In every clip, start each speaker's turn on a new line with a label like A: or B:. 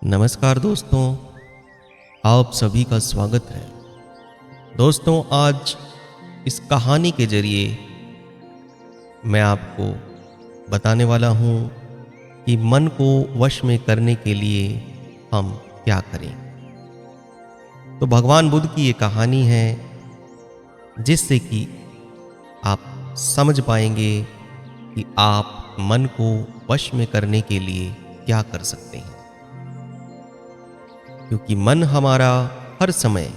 A: नमस्कार दोस्तों, आप सभी का स्वागत है। दोस्तों, आज इस कहानी के जरिए मैं आपको बताने वाला हूँ कि मन को वश में करने के लिए हम क्या करें। तो भगवान बुद्ध की ये कहानी है जिससे कि आप समझ पाएंगे कि आप मन को वश में करने के लिए क्या कर सकते हैं, क्योंकि मन हमारा हर समय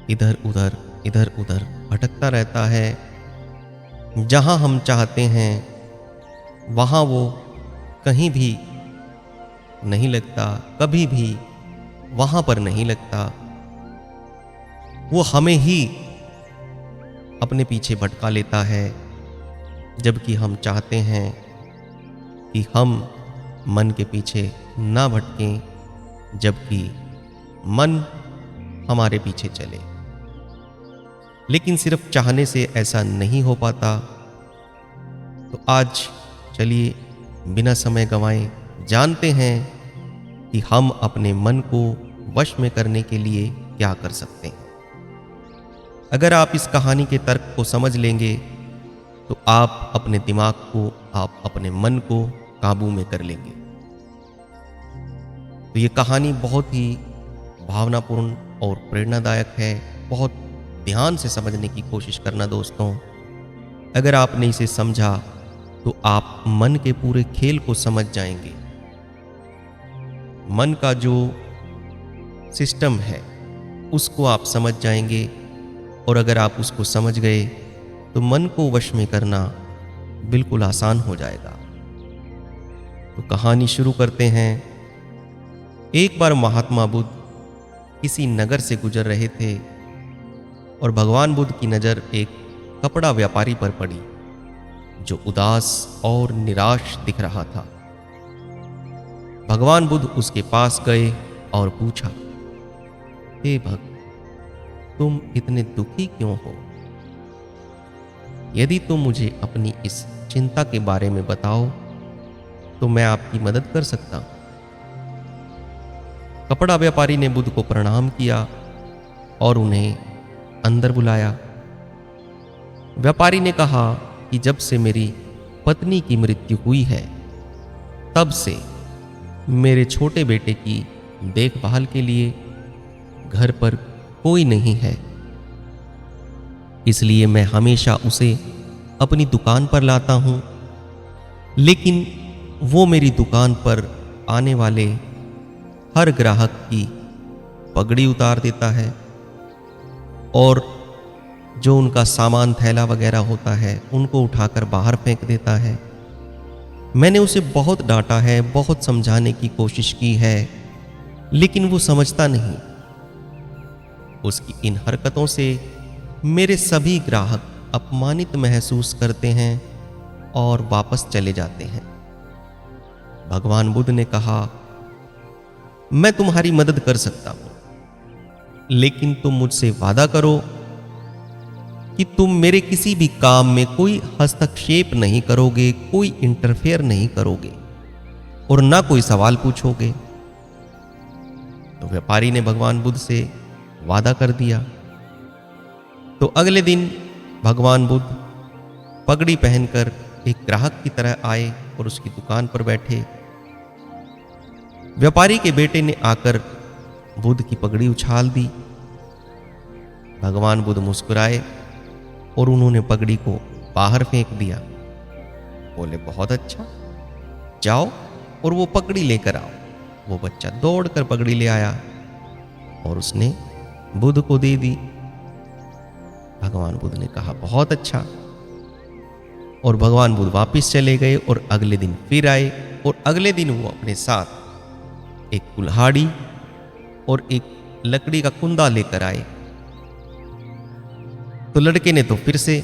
A: इधर उधर भटकता रहता है। जहां हम चाहते हैं वहां वो कहीं भी नहीं लगता, कभी भी वहां पर नहीं लगता। वो हमें ही अपने पीछे भटका लेता है, जबकि हम चाहते हैं कि हम मन के पीछे ना भटकें, जबकि मन हमारे पीछे चले। लेकिन सिर्फ चाहने से ऐसा नहीं हो पाता। तो आज चलिए बिना समय गंवाए जानते हैं कि हम अपने मन को वश में करने के लिए क्या कर सकते हैं। अगर आप इस कहानी के तर्क को समझ लेंगे तो आप अपने दिमाग को, आप अपने मन को काबू में कर लेंगे। तो ये कहानी बहुत ही भावनापूर्ण और प्रेरणादायक है। बहुत ध्यान से समझने की कोशिश करना दोस्तों। अगर आपने इसे समझा तो आप मन के पूरे खेल को समझ जाएंगे। मन का जो सिस्टम है उसको आप समझ जाएंगे, और अगर आप उसको समझ गए तो मन को वश में करना बिल्कुल आसान हो जाएगा। तो कहानी शुरू करते हैं। एक बार महात्मा बुद्ध किसी नगर से गुजर रहे थे और भगवान बुद्ध की नज़र एक कपड़ा व्यापारी पर पड़ी जो उदास और निराश दिख रहा था। भगवान बुद्ध उसके पास गए और पूछा, हे भक्त, तुम इतने दुखी क्यों हो? यदि तुम मुझे अपनी इस चिंता के बारे में बताओ तो मैं आपकी मदद कर सकता हूं। कपड़ा व्यापारी ने बुद्ध को प्रणाम किया और उन्हें अंदर बुलाया। व्यापारी ने कहा कि जब से मेरी पत्नी की मृत्यु हुई है तब से मेरे छोटे बेटे की देखभाल के लिए घर पर कोई नहीं है, इसलिए मैं हमेशा उसे अपनी दुकान पर लाता हूं। लेकिन वो मेरी दुकान पर आने वाले हर ग्राहक की पगड़ी उतार देता है और जो उनका सामान थैला वगैरह होता है उनको उठाकर बाहर फेंक देता है। मैंने उसे बहुत डांटा है, बहुत समझाने की कोशिश की है, लेकिन वो समझता नहीं। उसकी इन हरकतों से मेरे सभी ग्राहक अपमानित महसूस करते हैं और वापस चले जाते हैं। भगवान बुद्ध ने कहा, मैं तुम्हारी मदद कर सकता हूं, लेकिन तुम मुझसे वादा करो कि तुम मेरे किसी भी काम में कोई हस्तक्षेप नहीं करोगे, कोई इंटरफेयर नहीं करोगे और ना कोई सवाल पूछोगे। तो व्यापारी ने भगवान बुद्ध से वादा कर दिया। तो अगले दिन भगवान बुद्ध पगड़ी पहनकर एक ग्राहक की तरह आए और उसकी दुकान पर बैठे। व्यापारी के बेटे ने आकर बुद्ध की पगड़ी उछाल दी। भगवान बुद्ध मुस्कुराए और उन्होंने पगड़ी को बाहर फेंक दिया। बोले, बहुत अच्छा, जाओ और वो पगड़ी लेकर आओ। वो बच्चा दौड़कर पगड़ी ले आया और उसने बुद्ध को दे दी। भगवान बुद्ध ने कहा, बहुत अच्छा। और भगवान बुद्ध वापस चले गए और अगले दिन फिर आए, और अगले दिन वो अपने साथ एक कुल्हाड़ी और एक लकड़ी का कुंदा लेकर आए। तो लड़के ने तो फिर से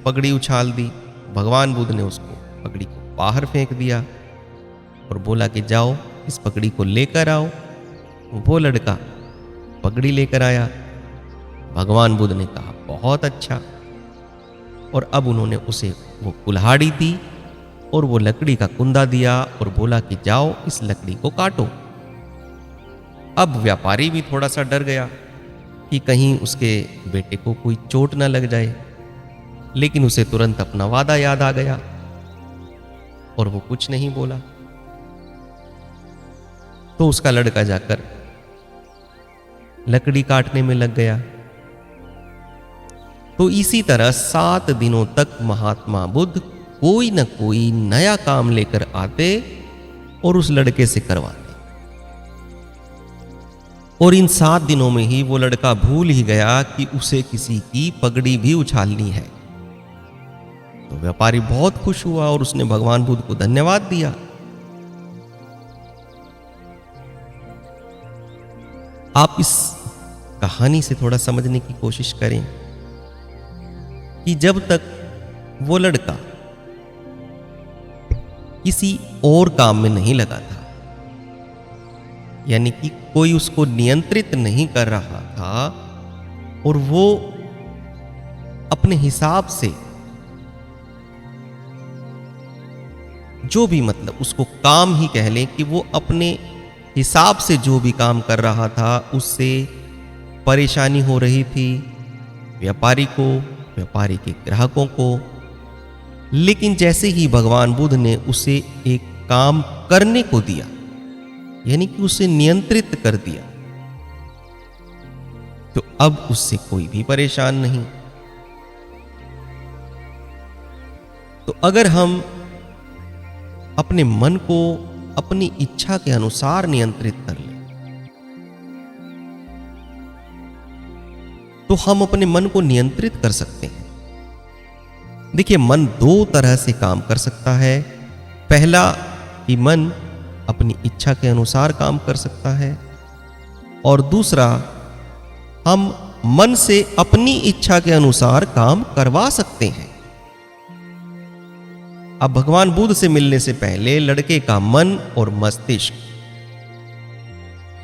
A: पगड़ी उछाल दी। भगवान बुद्ध ने उसको पगड़ी को बाहर फेंक दिया और बोला कि जाओ इस पगड़ी को लेकर आओ। वो लड़का पगड़ी लेकर आया। भगवान बुद्ध ने कहा, बहुत अच्छा। और अब उन्होंने उसे वो कुल्हाड़ी दी और वो लकड़ी का कुंदा दिया और बोला कि जाओ इस लकड़ी को काटो। अब व्यापारी भी थोड़ा सा डर गया कि कहीं उसके बेटे को कोई चोट ना लग जाए, लेकिन उसे तुरंत अपना वादा याद आ गया और वो कुछ नहीं बोला। तो उसका लड़का जाकर लकड़ी काटने में लग गया। तो इसी तरह 7 दिनों तक महात्मा बुद्ध कोई न कोई नया काम लेकर आते और उस लड़के से करवाते। और इन 7 दिनों में ही वो लड़का भूल ही गया कि उसे किसी की पगड़ी भी उछालनी है। तो व्यापारी बहुत खुश हुआ और उसने भगवान बुद्ध को धन्यवाद दिया। आप इस कहानी से थोड़ा समझने की कोशिश करें कि जब तक वो लड़का किसी और काम में नहीं लगा था, यानी कि कोई उसको नियंत्रित नहीं कर रहा था और वो अपने हिसाब से जो भी, मतलब उसको काम ही कह लें कि वो अपने हिसाब से जो भी काम कर रहा था उससे परेशानी हो रही थी व्यापारी को, व्यापारी के ग्राहकों को। लेकिन जैसे ही भगवान बुद्ध ने उसे एक काम करने को दिया, यानी कि उसे नियंत्रित कर दिया, तो अब उससे कोई भी परेशान नहीं। तो अगर हम अपने मन को अपनी इच्छा के अनुसार नियंत्रित कर लें, तो हम अपने मन को नियंत्रित कर सकते हैं। देखिए, मन 2 तरह से काम कर सकता है। पहला कि मन अपनी इच्छा के अनुसार काम कर सकता है, और दूसरा, हम मन से अपनी इच्छा के अनुसार काम करवा सकते हैं। अब भगवान बुद्ध से मिलने से पहले लड़के का मन और मस्तिष्क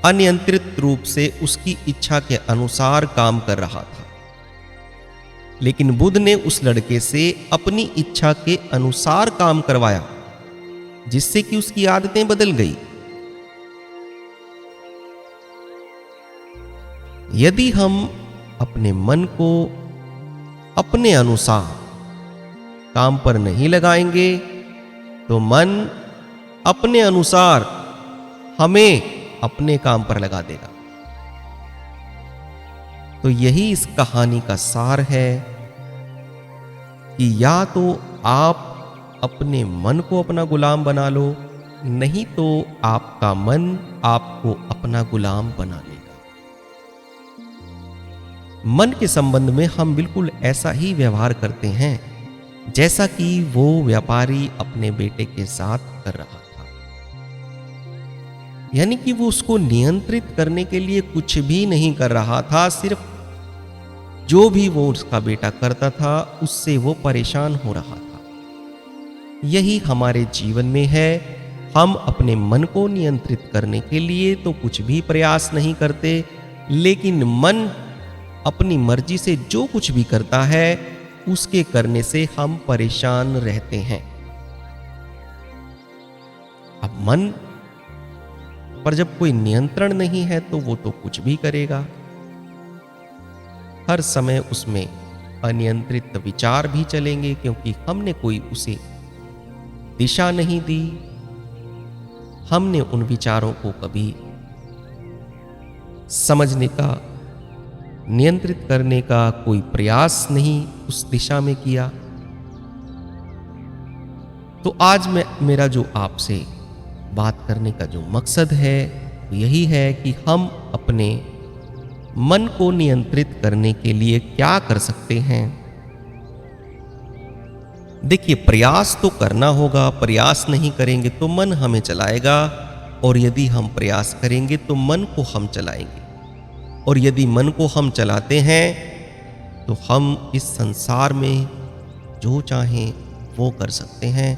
A: अनियंत्रित रूप से उसकी इच्छा के अनुसार काम कर रहा था, लेकिन बुद्ध ने उस लड़के से अपनी इच्छा के अनुसार काम करवाया, जिससे कि उसकी आदतें बदल गई। यदि हम अपने मन को अपने अनुसार काम पर नहीं लगाएंगे, तो मन अपने अनुसार हमें अपने काम पर लगा देगा। तो यही इस कहानी का सार है कि या तो आप अपने मन को अपना गुलाम बना लो, नहीं तो आपका मन आपको अपना गुलाम बना लेगा। मन के संबंध में हम बिल्कुल ऐसा ही व्यवहार करते हैं जैसा कि वो व्यापारी अपने बेटे के साथ कर रहा था, यानी कि वो उसको नियंत्रित करने के लिए कुछ भी नहीं कर रहा था, सिर्फ जो भी वो उसका बेटा करता था उससे वो परेशान हो रहा था। यही हमारे जीवन में है। हम अपने मन को नियंत्रित करने के लिए तो कुछ भी प्रयास नहीं करते, लेकिन मन अपनी मर्जी से जो कुछ भी करता है उसके करने से हम परेशान रहते हैं। अब मन पर जब कोई नियंत्रण नहीं है तो वो तो कुछ भी करेगा। हर समय उसमें अनियंत्रित विचार भी चलेंगे, क्योंकि हमने कोई उसे दिशा नहीं दी। हमने उन विचारों को कभी समझने का, नियंत्रित करने का कोई प्रयास नहीं उस दिशा में किया। तो आज मेरा जो आपसे बात करने का जो मकसद है वो यही है कि हम अपने मन को नियंत्रित करने के लिए क्या कर सकते हैं। देखिए, प्रयास तो करना होगा। प्रयास नहीं करेंगे तो मन हमें चलाएगा, और यदि हम प्रयास करेंगे तो मन को हम चलाएंगे। और यदि मन को हम चलाते हैं तो हम इस संसार में जो चाहें वो कर सकते हैं,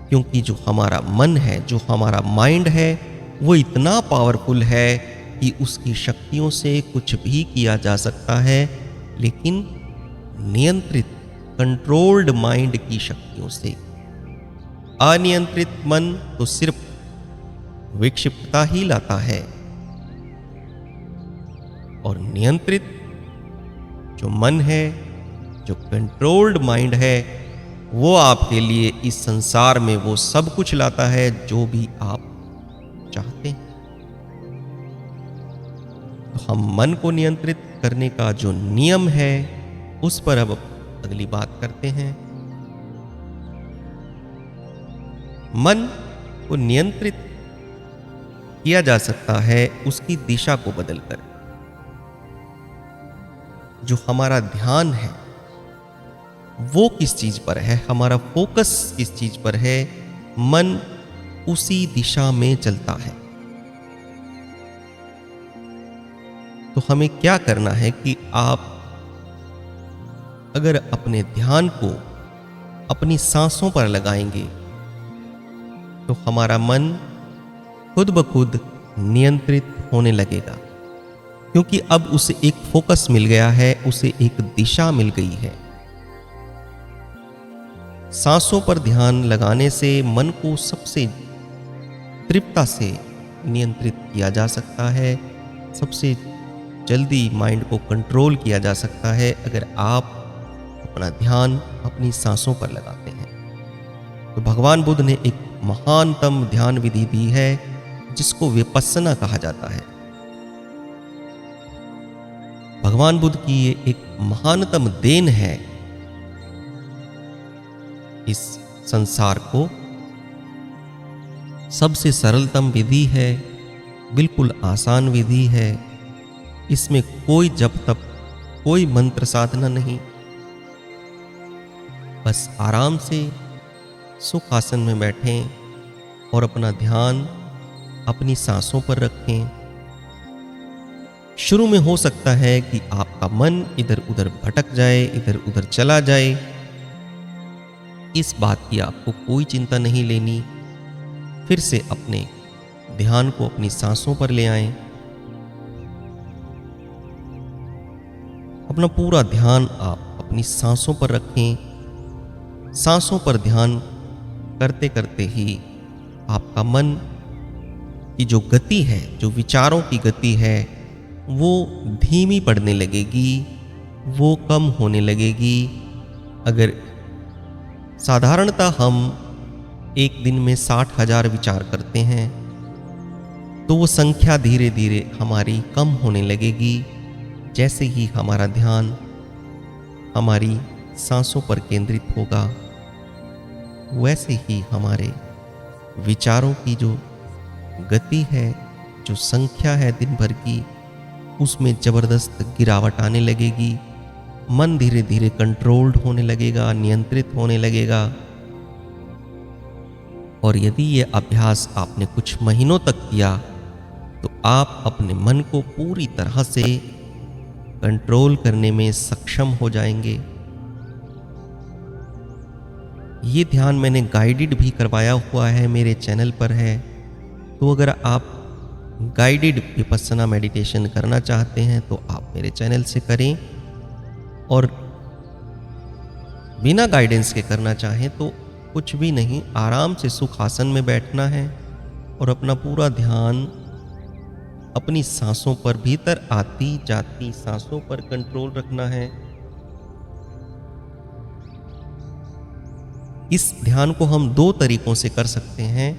A: क्योंकि जो हमारा मन है, जो हमारा माइंड है, वो इतना पावरफुल है कि उसकी शक्तियों से कुछ भी किया जा सकता है, लेकिन नियंत्रित, कंट्रोल्ड माइंड की शक्तियों से। अनियंत्रित मन तो सिर्फ विक्षिप्तता ही लाता है। और नियंत्रित जो मन है, जो कंट्रोल्ड माइंड है, वो आपके लिए इस संसार में वो सब कुछ लाता है जो भी आप चाहते हैं। तो हम मन को नियंत्रित करने का जो नियम है उस पर अब अगली बात करते हैं। मन को नियंत्रित किया जा सकता है उसकी दिशा को बदलकर। जो हमारा ध्यान है वो किस चीज पर है, हमारा फोकस किस चीज पर है, मन उसी दिशा में चलता है। तो हमें क्या करना है कि आप अगर अपने ध्यान को अपनी सांसों पर लगाएंगे तो हमारा मन खुद ब खुद नियंत्रित होने लगेगा, क्योंकि अब उसे एक फोकस मिल गया है, उसे एक दिशा मिल गई है। सांसों पर ध्यान लगाने से मन को सबसे तृप्तता से नियंत्रित किया जा सकता है, सबसे जल्दी माइंड को कंट्रोल किया जा सकता है अगर आप अपना ध्यान अपनी सांसों पर लगाते हैं। तो भगवान बुद्ध ने एक महानतम ध्यान विधि दी है जिसको विपस्सना कहा जाता है। भगवान बुद्ध की ये एक महानतम देन है इस संसार को। सबसे सरलतम विधि है, बिल्कुल आसान विधि है। इसमें कोई जप तप, कोई मंत्र साधना नहीं, बस आराम से सुख आसन में बैठें और अपना ध्यान अपनी सांसों पर रखें। शुरू में हो सकता है कि आपका मन इधर उधर भटक जाए, इधर उधर चला जाए। इस बात की आपको कोई चिंता नहीं लेनी। फिर से अपने ध्यान को अपनी सांसों पर ले आएं। अपना पूरा ध्यान आप अपनी सांसों पर रखें। सांसों पर ध्यान करते करते ही आपका मन की जो गति है, जो विचारों की गति है, वो धीमी पड़ने लगेगी, वो कम होने लगेगी। अगर साधारणतः हम एक दिन में 60,000 विचार करते हैं तो वो संख्या धीरे धीरे हमारी कम होने लगेगी। जैसे ही हमारा ध्यान हमारी सांसों पर केंद्रित होगा, वैसे ही हमारे विचारों की जो गति है, जो संख्या है दिन भर की, उसमें जबरदस्त गिरावट आने लगेगी। मन धीरे धीरे कंट्रोल्ड होने लगेगा, नियंत्रित होने लगेगा। और यदि ये अभ्यास आपने कुछ महीनों तक किया तो आप अपने मन को पूरी तरह से कंट्रोल करने में सक्षम हो जाएंगे। ये ध्यान मैंने गाइडेड भी करवाया हुआ है, मेरे चैनल पर है। तो अगर आप गाइडेड विपस्सना मेडिटेशन करना चाहते हैं तो आप मेरे चैनल से करें, और बिना गाइडेंस के करना चाहें तो कुछ भी नहीं, आराम से सुख आसन में बैठना है और अपना पूरा ध्यान अपनी सांसों पर, भीतर आती जाती सांसों पर कंट्रोल रखना है। इस ध्यान को हम 2 तरीकों से कर सकते हैं।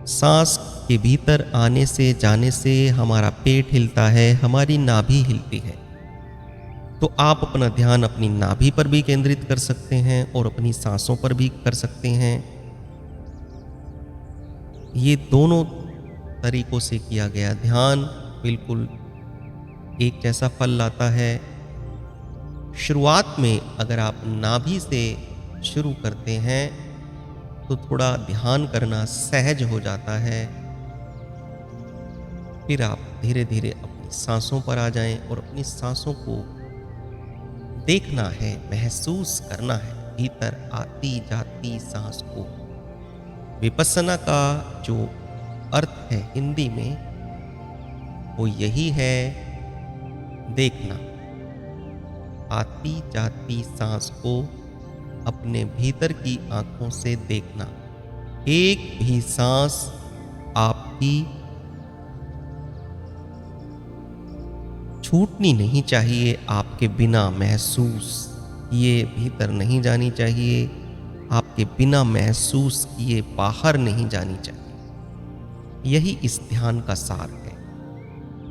A: सांस के भीतर आने से जाने से हमारा पेट हिलता है, हमारी नाभि हिलती है। तो आप अपना ध्यान अपनी नाभि पर भी केंद्रित कर सकते हैं और अपनी सांसों पर भी कर सकते हैं। ये दोनों तरीकों से किया गया ध्यान बिल्कुल एक जैसा फल लाता है। शुरुआत में अगर आप नाभि से शुरू करते हैं तो थोड़ा ध्यान करना सहज हो जाता है। फिर आप धीरे धीरे अपनी सांसों पर आ जाएं और अपनी सांसों को देखना है, महसूस करना है, भीतर आती जाती सांस को। विपस्सना का जो अर्थ है हिंदी में वो यही है, देखना। आती जाती सांस को अपने भीतर की आंखों से देखना। एक भी सांस आपकी छूटनी नहीं चाहिए, आपके बिना महसूस किए भीतर नहीं जानी चाहिए, आपके बिना महसूस किए बाहर नहीं जानी चाहिए। यही इस ध्यान का सार है।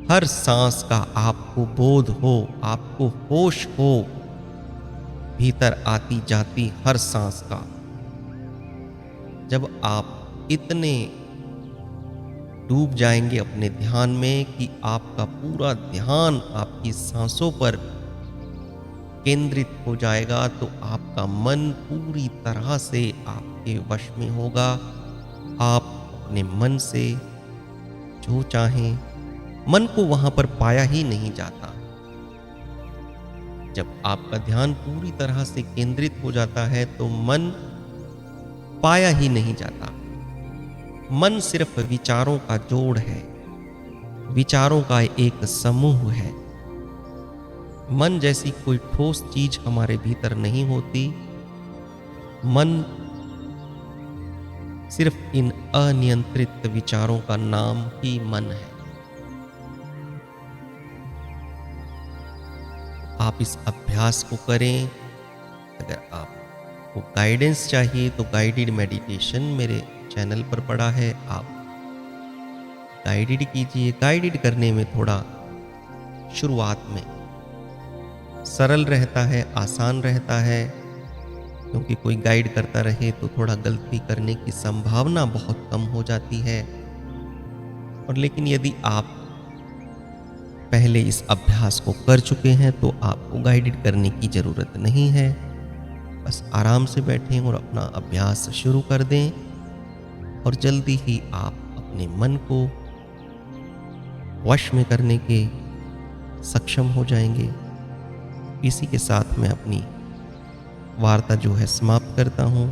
A: हर सांस का आपको बोध हो, आपको होश हो, भीतर आती जाती हर सांस का। जब आप इतने डूब जाएंगे अपने ध्यान में कि आपका पूरा ध्यान आपकी सांसों पर केंद्रित हो जाएगा, तो आपका मन पूरी तरह से आपके वश में होगा। आप अपने मन से जो चाहें, मन को वहां पर पाया ही नहीं जाता। जब आपका ध्यान पूरी तरह से केंद्रित हो जाता है तो मन पाया ही नहीं जाता। मन सिर्फ विचारों का जोड़ है, विचारों का एक समूह है। मन जैसी कोई ठोस चीज हमारे भीतर नहीं होती। मन सिर्फ इन अनियंत्रित विचारों का नाम ही मन है। आप इस अभ्यास को करें। अगर आपको गाइडेंस चाहिए तो गाइडेड मेडिटेशन मेरे चैनल पर पड़ा है, आप गाइडेड कीजिए। गाइडेड करने में थोड़ा शुरुआत में सरल रहता है, आसान रहता है, क्योंकि कोई गाइड करता रहे तो थोड़ा गलती करने की संभावना बहुत कम हो जाती है। और लेकिन यदि आप पहले इस अभ्यास को कर चुके हैं तो आपको गाइडेड करने की ज़रूरत नहीं है। बस आराम से बैठें और अपना अभ्यास शुरू कर दें, और जल्दी ही आप अपने मन को वश में करने के सक्षम हो जाएंगे। इसी के साथ मैं अपनी वार्ता जो है समाप्त करता हूँ।